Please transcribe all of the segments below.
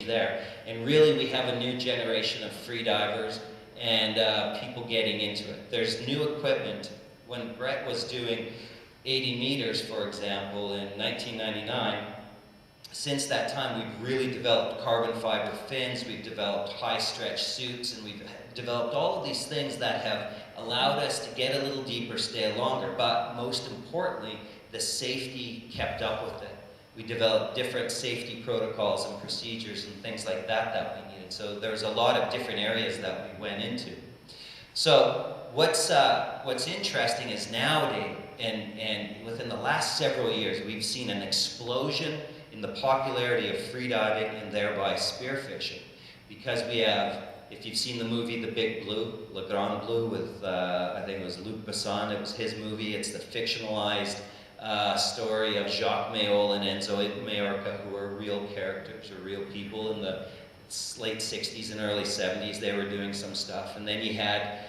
there. And really we have a new generation of freedivers and people getting into it. There's new equipment. When Brett was doing 80 meters, for example, in 1999, since that time we've really developed carbon fiber fins, we've developed high stretch suits, and we've developed all of these things that have allowed us to get a little deeper, stay longer, but most importantly, the safety kept up with it. We developed different safety protocols and procedures and things like that that we needed. So there's a lot of different areas that we went into. So what's interesting is nowadays, and within the last several years, we've seen an explosion in the popularity of freediving and thereby spearfishing. Because we have, if you've seen the movie The Big Blue, Le Grand Bleu with, I think it was Luc Besson, it was his movie. It's the fictionalized story of Jacques Mayol and Enzo Maiorca, who are real characters or real people. In the late 60s and early 70s, they were doing some stuff. And then you had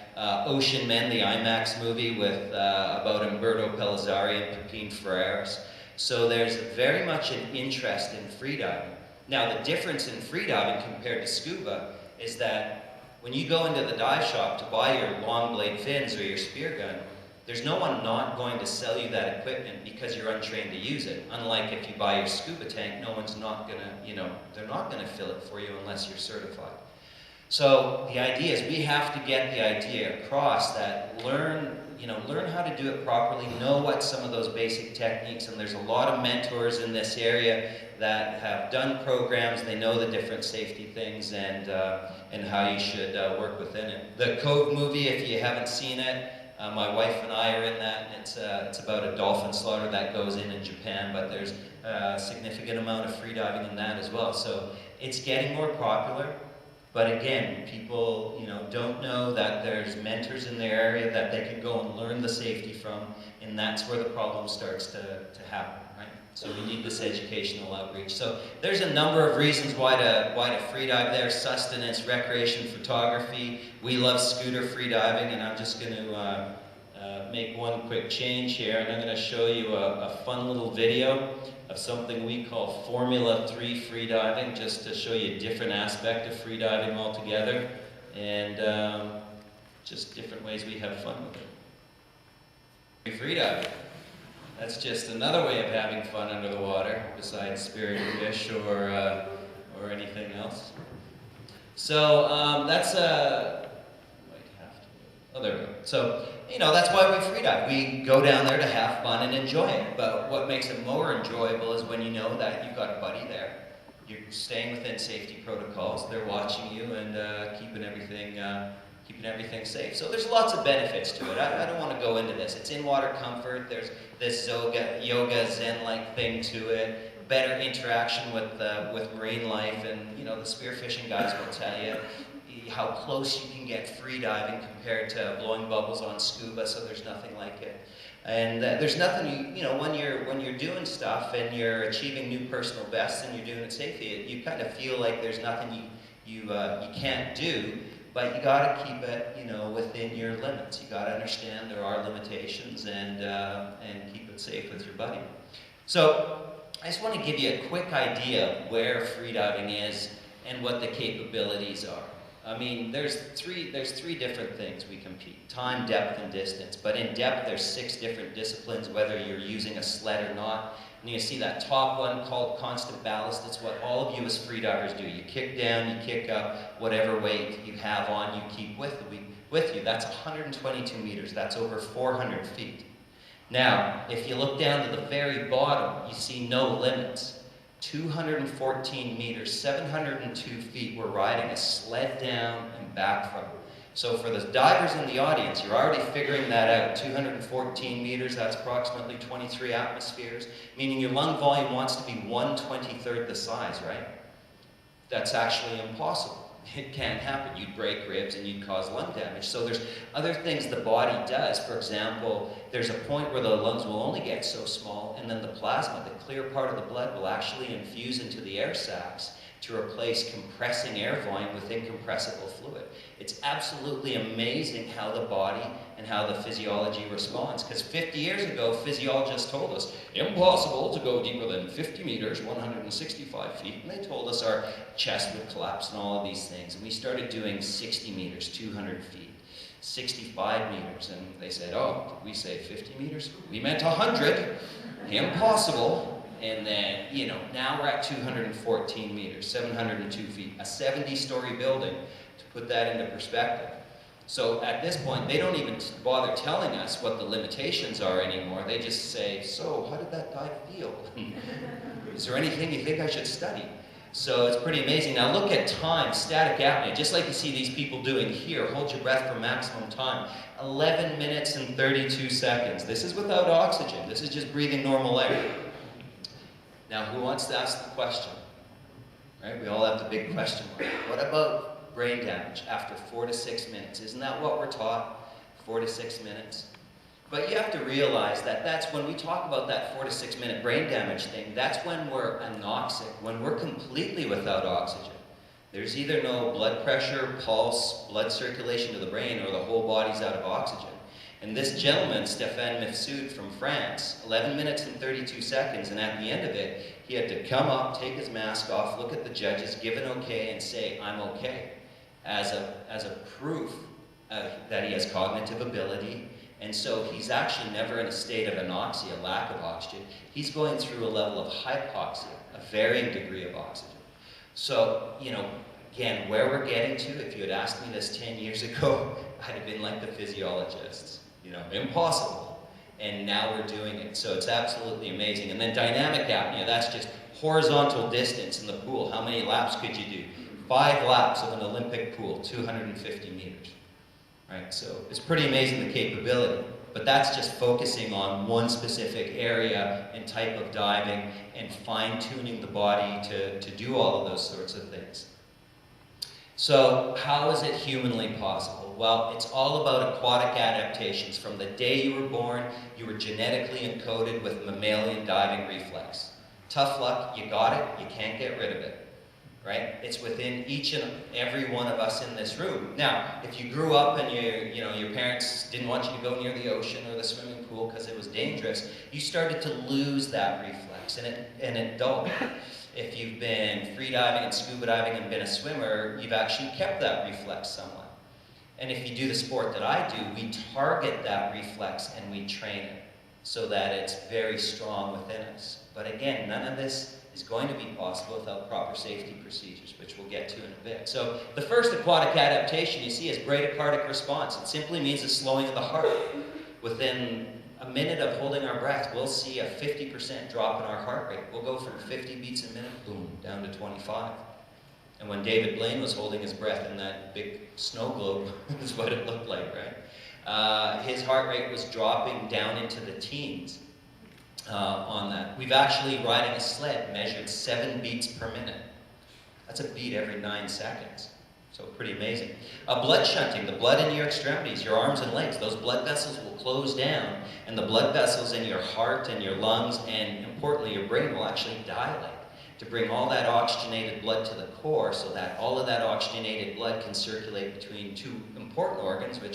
Ocean Men, the IMAX movie with about Umberto Pellizzari and Pepin Ferreras. So there's very much an interest in freediving. Now the difference in freediving compared to scuba is that when you go into the dive shop to buy your long blade fins or your spear gun, there's no one not going to sell you that equipment because you're untrained to use it. Unlike if you buy your scuba tank, no one's not gonna, they're not gonna fill it for you unless you're certified. So the idea is we have to get the idea across that learn how to do it properly, know what some of those basic techniques, and there's a lot of mentors in this area that have done programs, they know the different safety things and how you should work within it. The Cove movie, if you haven't seen it, my wife and I are in that, and it's about a dolphin slaughter that goes in Japan, but there's a significant amount of freediving in that as well. So it's getting more popular. But again, people don't know that there's mentors in their area that they can go and learn the safety from, and that's where the problem starts to happen, right? So we need this educational outreach. So there's a number of reasons why to freedive there: sustenance, recreation, photography. We love scooter freediving, and I'm just going to make one quick change here, and I'm going to show you a fun little video of something we call Formula 3 freediving, just to show you a different aspect of freediving altogether, and just different ways we have fun with it. Freediving. That's just another way of having fun under the water, besides spearing fish or anything else. So that's oh, there we go. So, that's why we freedive. We go down there to have fun and enjoy it. But what makes it more enjoyable is when you know that you've got a buddy there. You're staying within safety protocols. They're watching you and keeping everything safe. So there's lots of benefits to it. I don't want to go into this. It's in-water comfort. There's this yoga zen-like thing to it. Better interaction with marine life, and the spearfishing guys will tell you how close you can get freediving compared to blowing bubbles on scuba. So there's nothing like it. And there's nothing when you're doing stuff and you're achieving new personal bests and you're doing it safely, you kind of feel like there's nothing you can't do. But you got to keep it, within your limits. You got to understand there are limitations and keep it safe with your buddy. So I just want to give you a quick idea of where freediving is and what the capabilities are. I mean, there's three different things we compete: time, depth, and distance. But in depth, there's 6 different disciplines, whether you're using a sled or not. And you see that top one called constant ballast. It's what all of you as freedivers do. You kick down, you kick up, whatever weight you have on, you keep with you. That's 122 meters. That's over 400 feet. Now, if you look down to the very bottom, you see no limits. 214 meters, 702 feet, we're riding a sled down and back from. So for the divers in the audience, you're already figuring that out. 214 meters, that's approximately 23 atmospheres, meaning your lung volume wants to be 1/23 the size, right? That's actually impossible. It can't happen. You'd break ribs and you'd cause lung damage. So there's other things the body does. For example, there's a point where the lungs will only get so small, and then the plasma, the clear part of the blood, will actually infuse into the air sacs to replace compressing air volume with incompressible fluid. It's absolutely amazing how the body and how the physiology responds. Because 50 years ago, physiologists told us, impossible to go deeper than 50 meters, 165 feet. And they told us our chest would collapse and all of these things. And we started doing 60 meters, 200 feet, 65 meters. And they said, oh, did we say 50 meters? We meant 100. Impossible. And then, you know, now we're at 214 meters, 702 feet, a 70-story building, to put that into perspective. So at this point, they don't even bother telling us what the limitations are anymore. They just say, so how did that dive feel? Is there anything you think I should study? So it's pretty amazing. Now look at time, static apnea, just like you see these people doing here. Hold your breath for maximum time. 11 minutes and 32 seconds. This is without oxygen. This is just breathing normal air. Now, who wants to ask the question? Right? We all have the big question mark. What about brain damage after 4 to 6 minutes? Isn't that what we're taught? 4 to 6 minutes? But you have to realize that that's when we talk about that 4 to 6 minute brain damage thing, that's when we're anoxic, when we're completely without oxygen. There's either no blood pressure, pulse, blood circulation to the brain, or the whole body's out of oxygen. And this gentleman, Stéphane Mifsud from France, 11 minutes and 32 seconds, and at the end of it, he had to come up, take his mask off, look at the judges, give an okay, and say, I'm okay, as a proof that he has cognitive ability. And so he's actually never in a state of anoxia, lack of oxygen. He's going through a level of hypoxia, a varying degree of oxygen. So, you know, again, where we're getting to, if you had asked me this 10 years ago, I'd have been like the physiologists. You know, impossible. And now we're doing it. So it's absolutely amazing. And then dynamic apnea, that's just horizontal distance in the pool. How many laps could you do? 5 laps of an Olympic pool, 250 meters. Right? So it's pretty amazing, the capability. But that's just focusing on one specific area and type of diving and fine-tuning the body to do all of those sorts of things. So how is it humanly possible? Well, it's all about aquatic adaptations. From the day you were born, you were genetically encoded with mammalian diving reflex. Tough luck, you got it, you can't get rid of it, right? It's within each and every one of us in this room. Now, if you grew up and your parents didn't want you to go near the ocean or the swimming pool because it was dangerous, you started to lose that reflex, and it dulled. If you've been freediving and scuba diving and been a swimmer, you've actually kept that reflex somewhat. And if you do the sport that I do, we target that reflex and we train it so that it's very strong within us. But again, none of this is going to be possible without proper safety procedures, which we'll get to in a bit. So the first aquatic adaptation you see is bradycardic response. It simply means a slowing of the heart. Within a minute of holding our breath, we'll see a 50% drop in our heart rate. We'll go from 50 beats a minute, boom, down to 25. And when David Blaine was holding his breath in that big snow globe, is what it looked like, right? His heart rate was dropping down into the teens on that. We've actually, riding a sled, measured 7 beats per minute. That's a beat every 9 seconds. So pretty amazing. Blood shunting, the blood in your extremities, your arms and legs, those blood vessels will close down, and the blood vessels in your heart and your lungs, and importantly your brain, will actually dilate to bring all that oxygenated blood to the core so that all of that oxygenated blood can circulate between 2 important organs, which